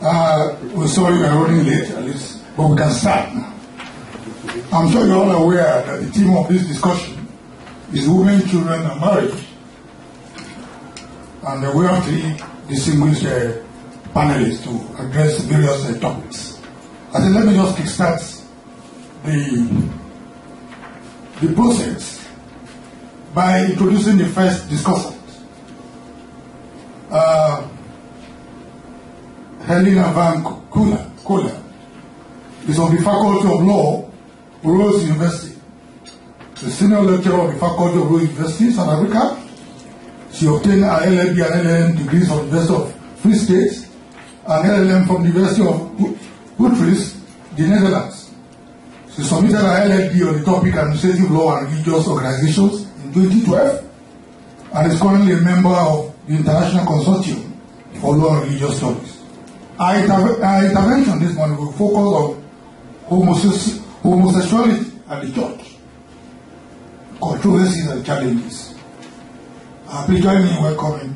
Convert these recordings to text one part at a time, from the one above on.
We're sorry we're running late, at least, but we can start now. I'm sure you're all aware that the theme of this discussion is women, children, and marriage. And we have three distinguished panelists to address various topics. I said, let me just kickstart the process by introducing the first discussant. Helena Van Coller is of the Faculty of Law, Rose University, the senior lecturer of the Faculty of Law University, South Africa. She obtained her LLB and LLM degrees from the University of Free State and LLM from the University of Utrecht, the Netherlands. She submitted her LLB on the topic Administrative Law and Religious Organizations in 2012 and is currently a member of the International Consortium for Law and Religious Studies. Our intervention this morning will focus on homosexuality at the church, controversies and challenges. Please join me in welcoming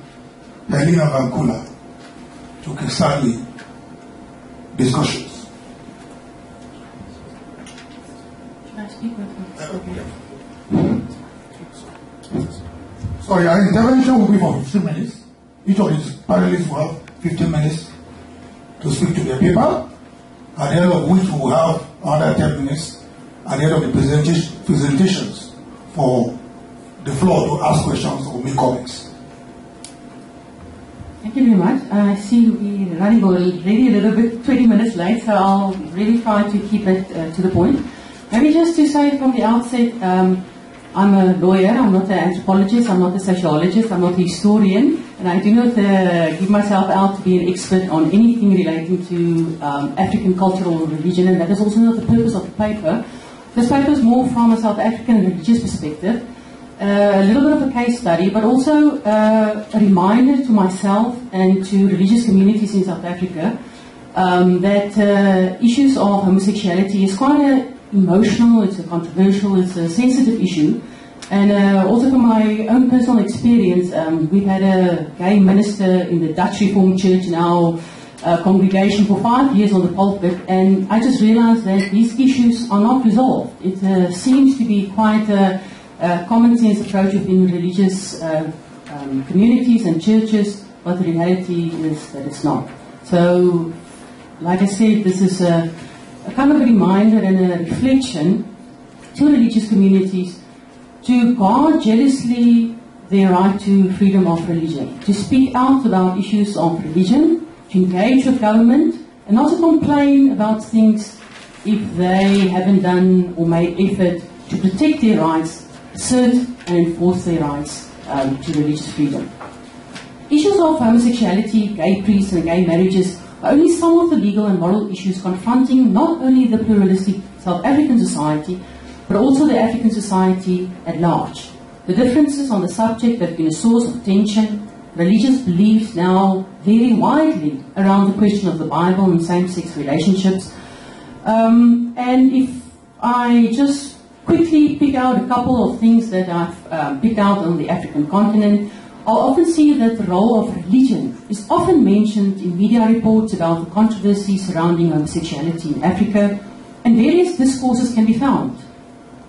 Helena Van Coller to kickstart the discussions. Can I speak with you? Sorry, our intervention will be for 15 minutes. Each of these panelists will have 15 minutes to speak to their paper, at the end of which we will have another 10 minutes at the end of the presentations for the floor to ask questions or make comments. Thank you very much. I see we're running already a little bit, 20 minutes late, so I'll really try to keep it to the point. Maybe just to say from the outset, I'm a lawyer, I'm not an anthropologist, I'm not a sociologist, I'm not a historian, and I do not give myself out to be an expert on anything relating to African culture or religion, and that is also not the purpose of the paper. This paper is more from a South African religious perspective, a little bit of a case study, but also a reminder to myself and to religious communities in South Africa that issues of homosexuality is quite an emotional, it's a controversial, it's a sensitive issue. And also from my own personal experience, we've had a gay minister in the Dutch Reformed Church in our congregation for 5 years on the pulpit, and I just realized that these issues are not resolved. It seems to be quite a common sense approach within religious communities and churches, but the reality is that it's not. So, like I said, this is a kind of a reminder and a reflection to religious communities to guard jealously their right to freedom of religion, to speak out about issues of religion, to engage with government, and not to complain about things if they haven't done or made effort to protect their rights, assert and enforce their rights to religious freedom. Issues of homosexuality, gay priests and gay marriages are only some of the legal and moral issues confronting not only the pluralistic South African society, but also the African society at large. The differences on the subject have been a source of tension. Religious beliefs now vary widely around the question of the Bible and same-sex relationships. And if I just quickly pick out a couple of things that I've picked out on the African continent, I'll often see that the role of religion is often mentioned in media reports about the controversies surrounding homosexuality in Africa, and various discourses can be found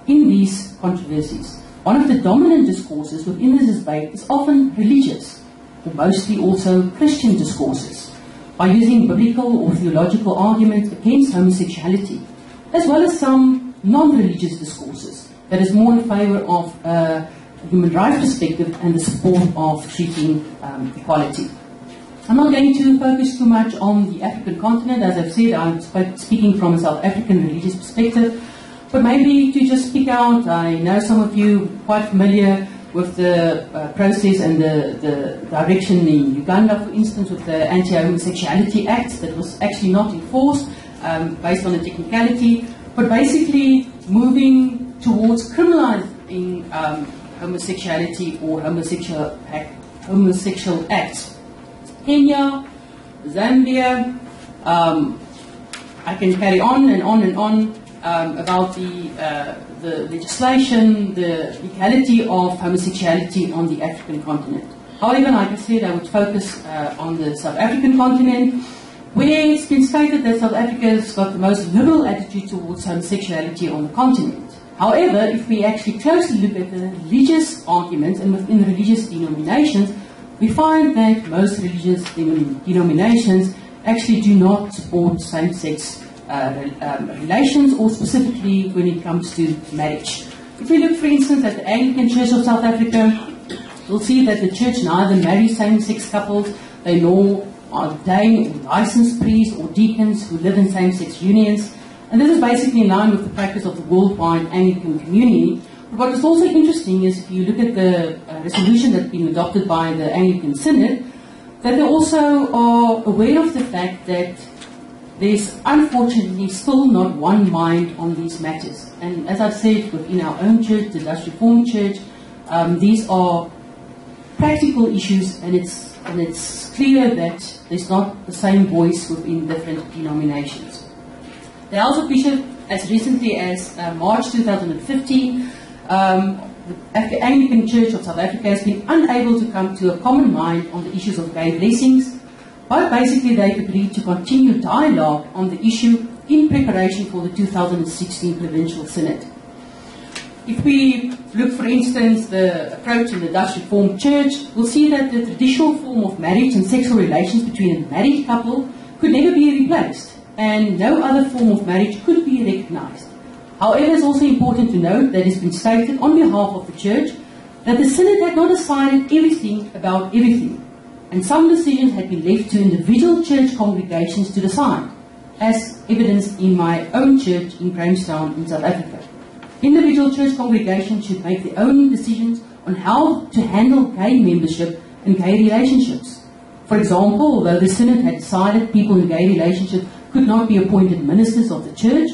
in these controversies. One of the dominant discourses within this debate is often religious, or mostly also Christian discourses, by using biblical or theological arguments against homosexuality, as well as some non-religious discourses that is more in favor of a human rights perspective and the support of treating equality. I'm not going to focus too much on the African continent. As I've said, I'm speaking from a South African religious perspective, but maybe to just pick out, I know some of you are quite familiar with the process and the direction in Uganda, for instance, with the Anti-Homosexuality Act that was actually not enforced based on a technicality, but basically moving towards criminalizing homosexuality or homosexual acts. Kenya, Zambia, I can carry on and on and on about the legislation, the legality of homosexuality on the African continent. However, like I said, I would focus on the South African continent, where it's been stated that South Africa has got the most liberal attitude towards homosexuality on the continent. However, if we actually closely look at the religious arguments and within religious denominations, we find that most religious denominations actually do not support same-sex relations, or specifically when it comes to marriage. If we look, for instance, at the Anglican Church of South Africa, we'll see that the church neither marries same-sex couples, they nor ordain or licensed priests or deacons who live in same-sex unions. And this is basically in line with the practice of the worldwide Anglican community. But what is also interesting is if you look at the resolution that's been adopted by the Anglican Synod, that they also are aware of the fact that there's unfortunately still not one mind on these matters. And as I've said, within our own church, the Dutch Reformed Church, these are practical issues, and it's clear that there's not the same voice within different denominations. The House of Bishops, as recently as March 2015, the Anglican Church of South Africa has been unable to come to a common mind on the issues of gay blessings, but basically they've agreed to continue dialogue on the issue in preparation for the 2016 Provincial Synod. If we look, for instance, the approach in the Dutch Reformed Church, we'll see that the traditional form of marriage and sexual relations between a married couple could never be replaced, and no other form of marriage could be recognized. However, it's also important to note that it's been stated on behalf of the Church that the Synod had not decided everything about everything, and some decisions had been left to individual church congregations to decide, as evidenced in my own church in Grahamstown in South Africa. Individual church congregations should make their own decisions on how to handle gay membership and gay relationships. For example, although the Synod had decided people in gay relationships could not be appointed ministers of the church,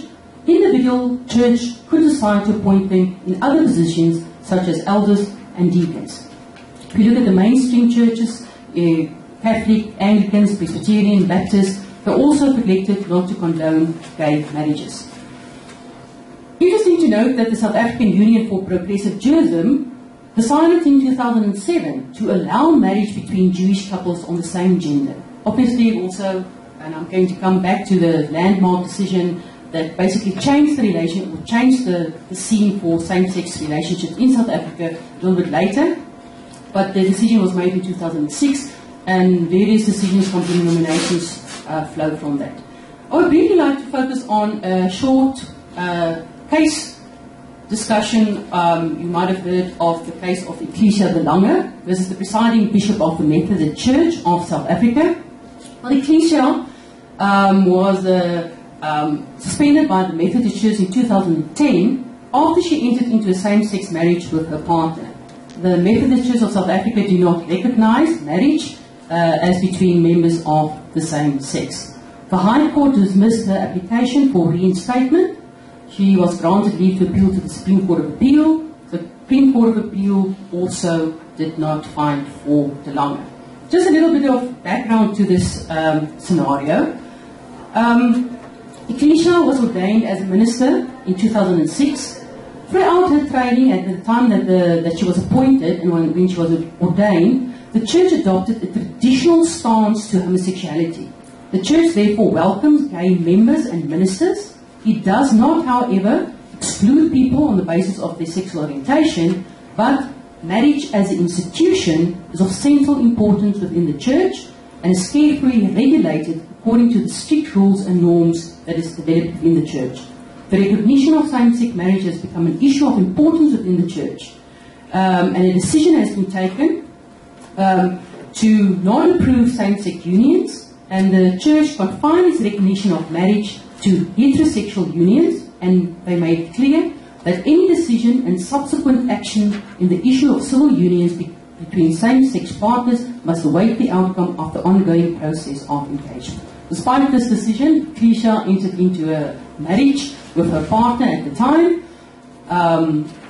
individual church could decide to appoint them in other positions such as elders and deacons. If you look at the mainstream churches, Catholic, Anglicans, Presbyterian, Baptists, they're also predicted not to condone gay marriages. Interesting to note that the South African Union for Progressive Judaism decided in 2007 to allow marriage between Jewish couples on the same gender. Obviously also, and I'm going to come back to the landmark decision that basically changed the relation, or changed the scene for same-sex relationships in South Africa a little bit later, but the decision was made in 2006, and various decisions from denominations flow from that. I would really like to focus on a short case discussion. You might have heard of the case of Ecclesia de Lange. This is the presiding bishop of the Methodist Church of South Africa. Well, Ecclesia was suspended by the Methodist Church in 2010 after she entered into a same-sex marriage with her partner. The Methodist Church of South Africa do not recognize marriage as between members of the same sex. The High Court dismissed her application for reinstatement. She was granted leave to appeal to the Supreme Court of Appeal. The Supreme Court of Appeal also did not find for de Lange. Just a little bit of background to this scenario. Ecclesia was ordained as a minister in 2006. Throughout her training, at the time that she was appointed and when she was ordained, the church adopted a traditional stance to homosexuality. The church therefore welcomes gay members and ministers. It does not, however, exclude people on the basis of their sexual orientation, but marriage as an institution is of central importance within the church and is carefully regulated according to the strict rules and norms that is developed within the church. The recognition of same-sex marriage has become an issue of importance within the church, and a decision has been taken to not approve same-sex unions, and the church confined its recognition of marriage to heterosexual unions, and they made clear that any decision and subsequent action in the issue of civil unions between same-sex partners must await the outcome of the ongoing process of engagement. Despite this decision, Ecclesia entered into a marriage with her partner at the time.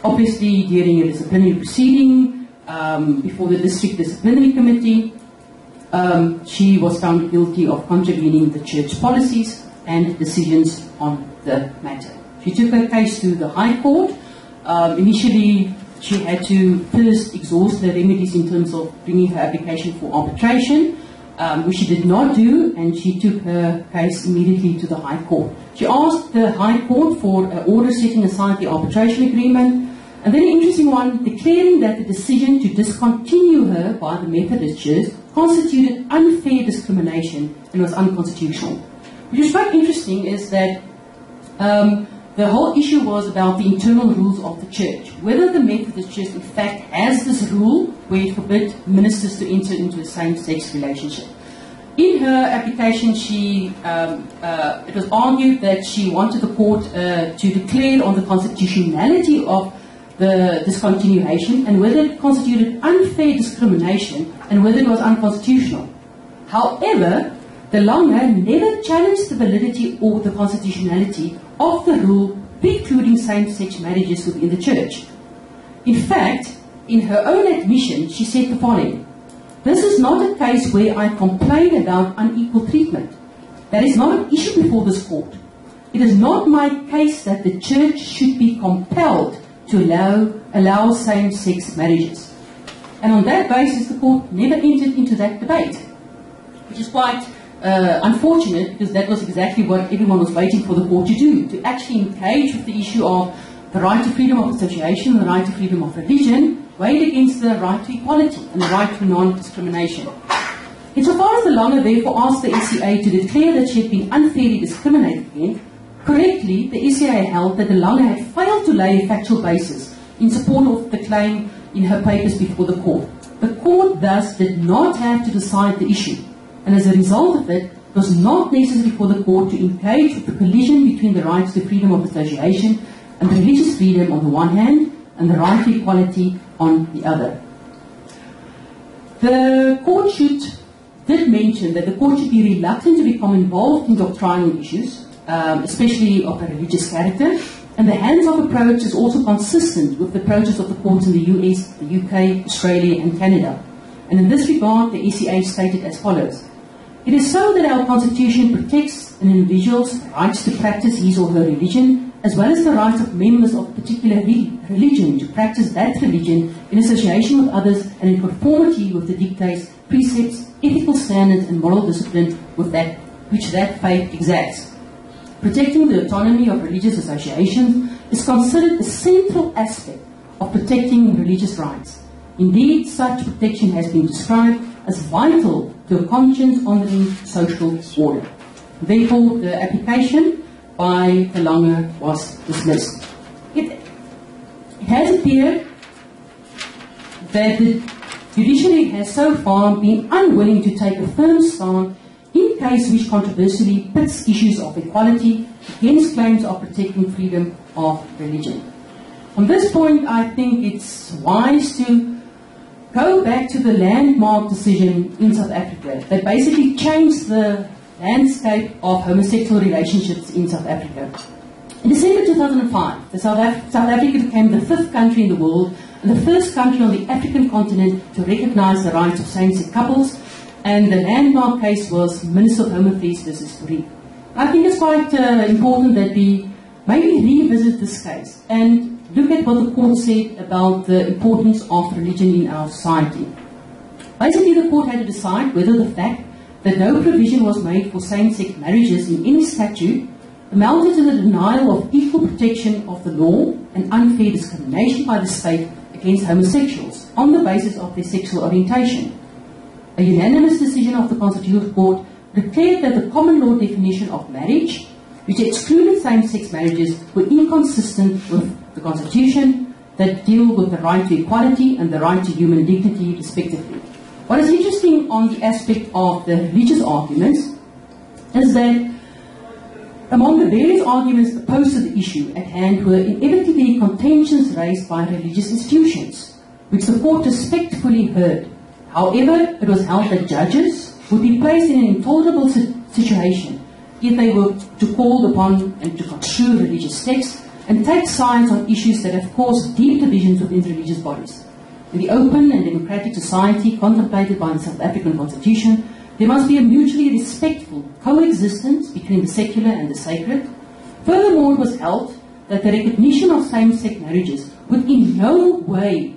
Obviously, during a disciplinary proceeding before the district disciplinary committee, she was found guilty of contravening the church policies and decisions on the matter. She took her case to the High Court. Initially, she had to first exhaust the remedies in terms of bringing her application for arbitration, which she did not do, and she took her case immediately to the High Court. She asked the High Court for an order setting aside the arbitration agreement, and then an interesting one, declaring that the decision to discontinue her by the Methodist Church constituted unfair discrimination and was unconstitutional. Which is quite interesting is that the whole issue was about the internal rules of the church. Whether the Methodist Church in fact has this rule where it forbids ministers to enter into a same-sex relationship. In her application, it was argued that she wanted the court to declare on the constitutionality of the discontinuation and whether it constituted unfair discrimination and whether it was unconstitutional. However, the Lange never challenged the validity or the constitutionality of the rule precluding same-sex marriages within the church. In fact, in her own admission, she said the following: "This is not a case where I complain about unequal treatment. That is not an issue before this court. It is not my case that the church should be compelled to allow same-sex marriages." And on that basis, the court never entered into that debate, which is quite unfortunate, because that was exactly what everyone was waiting for the court to do, to actually engage with the issue of the right to freedom of association, the right to freedom of religion, weighed against the right to equality and the right to non-discrimination. Insofar as the Lange therefore asked the SCA to declare that she had been unfairly discriminated against, correctly, the SCA held that the Lange had failed to lay a factual basis in support of the claim in her papers before the court. The court thus did not have to decide the issue, and as a result of it, it was not necessary for the court to engage with the collision between the rights to freedom of association and religious freedom on the one hand, and the right to equality on the other. The court did mention that the court should be reluctant to become involved in doctrinal issues, especially of a religious character, and the hands-off approach is also consistent with the approaches of the courts in the US, the UK, Australia and Canada. And in this regard, the SCA stated as follows: "It is so that our Constitution protects an individual's rights to practice his or her religion, as well as the rights of members of a particular religion to practice that religion in association with others and in conformity with the dictates, precepts, ethical standards and moral discipline which that faith exacts. Protecting the autonomy of religious associations is considered a central aspect of protecting religious rights. Indeed, such protection has been described as vital to a conscience-honoring social order." Therefore, the application by the Lange was dismissed. It has appeared that the judiciary has so far been unwilling to take a firm stand in case which controversially pits issues of equality against claims of protecting freedom of religion. On this point, I think it's wise to go back to the landmark decision in South Africa that basically changed the landscape of homosexual relationships in South Africa. In December 2005, South Africa became the 5th country in the world and the first country on the African continent to recognize the rights of same-sex couples, and the landmark case was Minister of Home Affairs versus Fourie. I think it's quite important that we maybe revisit this case and look at what the court said about the importance of religion in our society. Basically, the court had to decide whether the fact that no provision was made for same-sex marriages in any statute amounted to the denial of equal protection of the law and unfair discrimination by the state against homosexuals on the basis of their sexual orientation. A unanimous decision of the Constitutional Court declared that the common law definition of marriage, which excluded same-sex marriages, were inconsistent with the Constitution that deal with the right to equality and the right to human dignity, respectively. What is interesting on the aspect of the religious arguments is that among the various arguments opposed to the issue at hand were inevitably contentions raised by religious institutions, which the court respectfully heard. However, it was held that judges would be placed in an intolerable situation if they were to call upon and to construe religious texts and take sides on issues that have caused deep divisions within religious bodies. In the open and democratic society contemplated by the South African Constitution, there must be a mutually respectful coexistence between the secular and the sacred. Furthermore, it was held that the recognition of same-sex marriages would in no way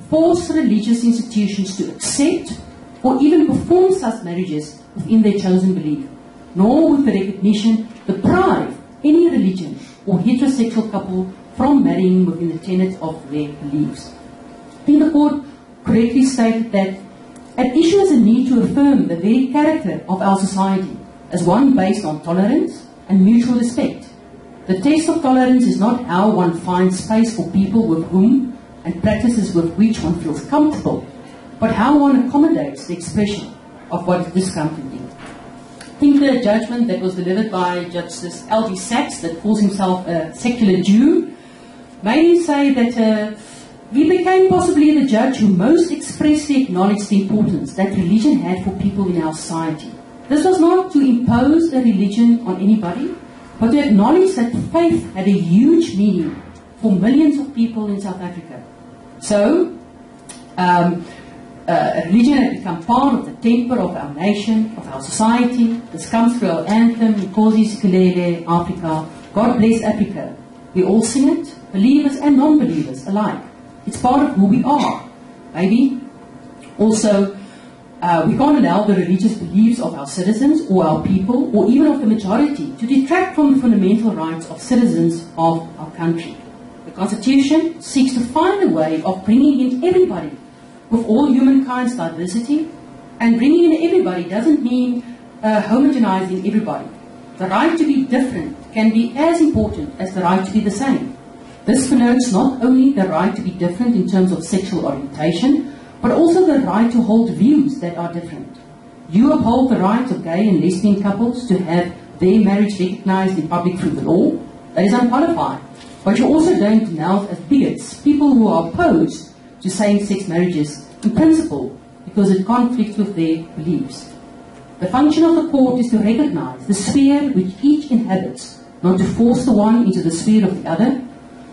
force religious institutions to accept or even perform such marriages within their chosen belief, nor would the recognition deprive any religion or heterosexual couple from marrying within the tenets of their beliefs. I think the court correctly stated that at issue is a need to affirm the very character of our society as one based on tolerance and mutual respect. The test of tolerance is not how one finds space for people with whom and practices with which one feels comfortable, but how one accommodates the expression of what is discomforting. I think the judgment that was delivered by Justice L.D. Sachs, that calls himself a secular Jew, made me say that he became possibly the judge who most expressly acknowledged the importance that religion had for people in our society. This was not to impose a religion on anybody, but to acknowledge that faith had a huge meaning for millions of people in South Africa. So, religion had become part of the temper of our nation, of our society. This comes through our anthem, Nkosi Sikelele, Africa, God bless Africa. We all sing it, believers and non-believers alike. It's part of who we are. Maybe also, we can't allow the religious beliefs of our citizens or our people, or even of the majority, to detract from the fundamental rights of citizens of our country. The Constitution seeks to find a way of bringing in everybody with all humankind's diversity, and bringing in everybody doesn't mean homogenizing everybody. The right to be different can be as important as the right to be the same. This connotes not only the right to be different in terms of sexual orientation, but also the right to hold views that are different. You uphold the right of gay and lesbian couples to have their marriage recognized in public through the law. That is unqualified. But you also don't denounce as bigots people who are opposed to same-sex marriages in principle because it conflicts with their beliefs. The function of the court is to recognize the sphere which each inhabits, not to force the one into the sphere of the other.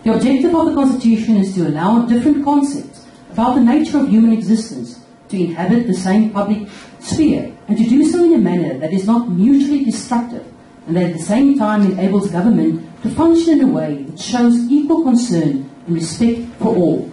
The objective of the Constitution is to allow different concepts about the nature of human existence to inhabit the same public sphere, and to do so in a manner that is not mutually destructive, and that at the same time enables government to function in a way that shows equal concern and respect for all.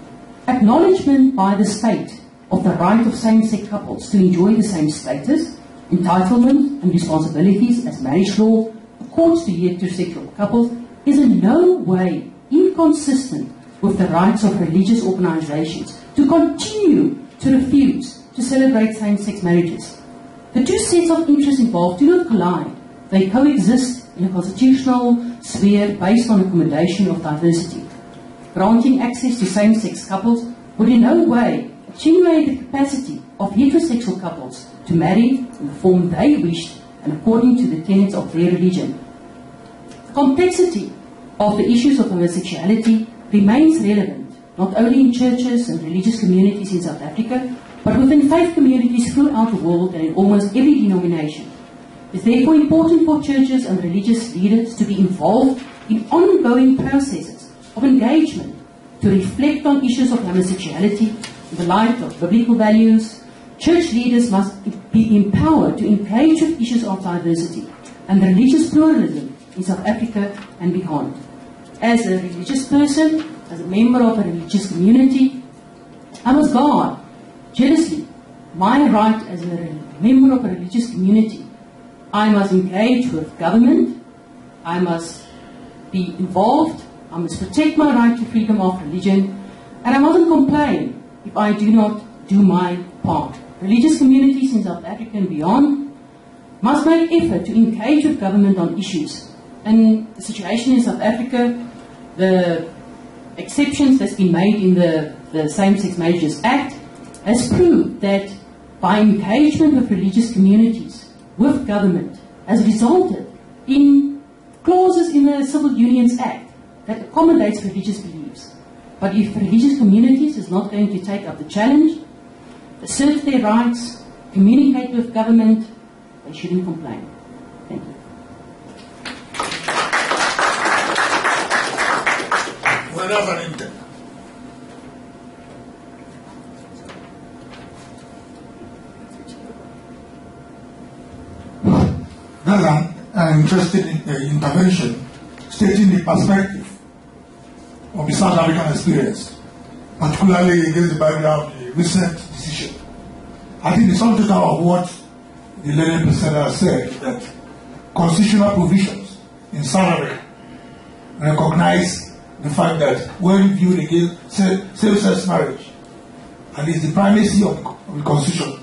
Acknowledgement by the state of the right of same-sex couples to enjoy the same status, entitlement and responsibilities as marriage law accords to heterosexual couples is in no way inconsistent with the rights of religious organizations to continue to refuse to celebrate same-sex marriages. The two sets of interests involved do not collide. They coexist in a constitutional sphere based on accommodation of diversity. Granting access to same-sex couples would in no way attenuate the capacity of heterosexual couples to marry in the form they wished and according to the tenets of their religion. The complexity of the issues of homosexuality remains relevant, not only in churches and religious communities in South Africa, but within faith communities throughout the world and in almost every denomination. It is therefore important for churches and religious leaders to be involved in ongoing processes of engagement to reflect on issues of homosexuality in the light of biblical values. Church leaders must be empowered to engage with issues of diversity and religious pluralism in South Africa and beyond. As a religious person, as a member of a religious community, I must guard jealously my right as a member of a religious community. I must engage with government, I must be involved, I must protect my right to freedom of religion, and I mustn't complain if I do not do my part. Religious communities in South Africa and beyond must make effort to engage with government on issues. And the situation in South Africa, the exceptions that's been made in the Same-Sex Marriages Act has proved that by engagement with religious communities, with government, has resulted in clauses in the Civil Unions Act that accommodates religious beliefs. But if religious communities is not going to take up the challenge, assert their rights, communicate with government, they shouldn't complain. Thank you. I'm interested in the intervention stating the perspective of the South African experience, particularly against the background of the recent decision I think the sum total of what the learned presenter said that constitutional provisions in South Africa recognize the fact that when viewed against same-sex marriage, at least the primacy of the constitution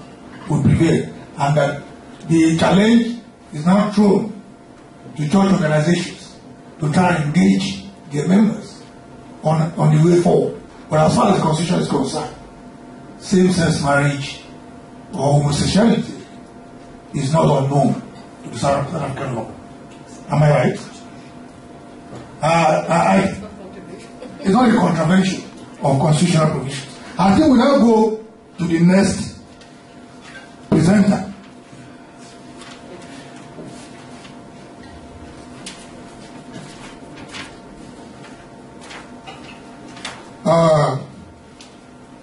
would prevail, and that the challenge is now thrown to church organizations to try and engage their members on the way forward. But as far as the constitution is concerned, same-sex marriage or homosexuality is not unknown to the South African law. Am I right? It's not a contravention of constitutional provisions. I think we now go to the next presenter.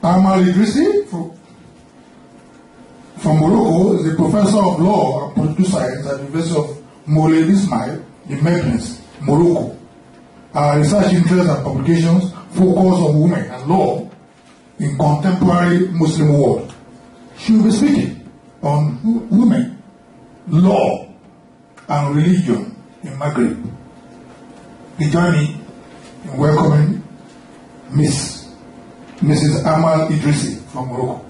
Amal Idrissi from Morocco is a professor of law and political science at the University of Moulay Ismail in Memphis, Morocco. Research interests and publications focus on women and law in contemporary Muslim world. She will be speaking on women, law, and religion in Maghreb. Please join me in welcoming Mrs. Amal Idrissi from Morocco.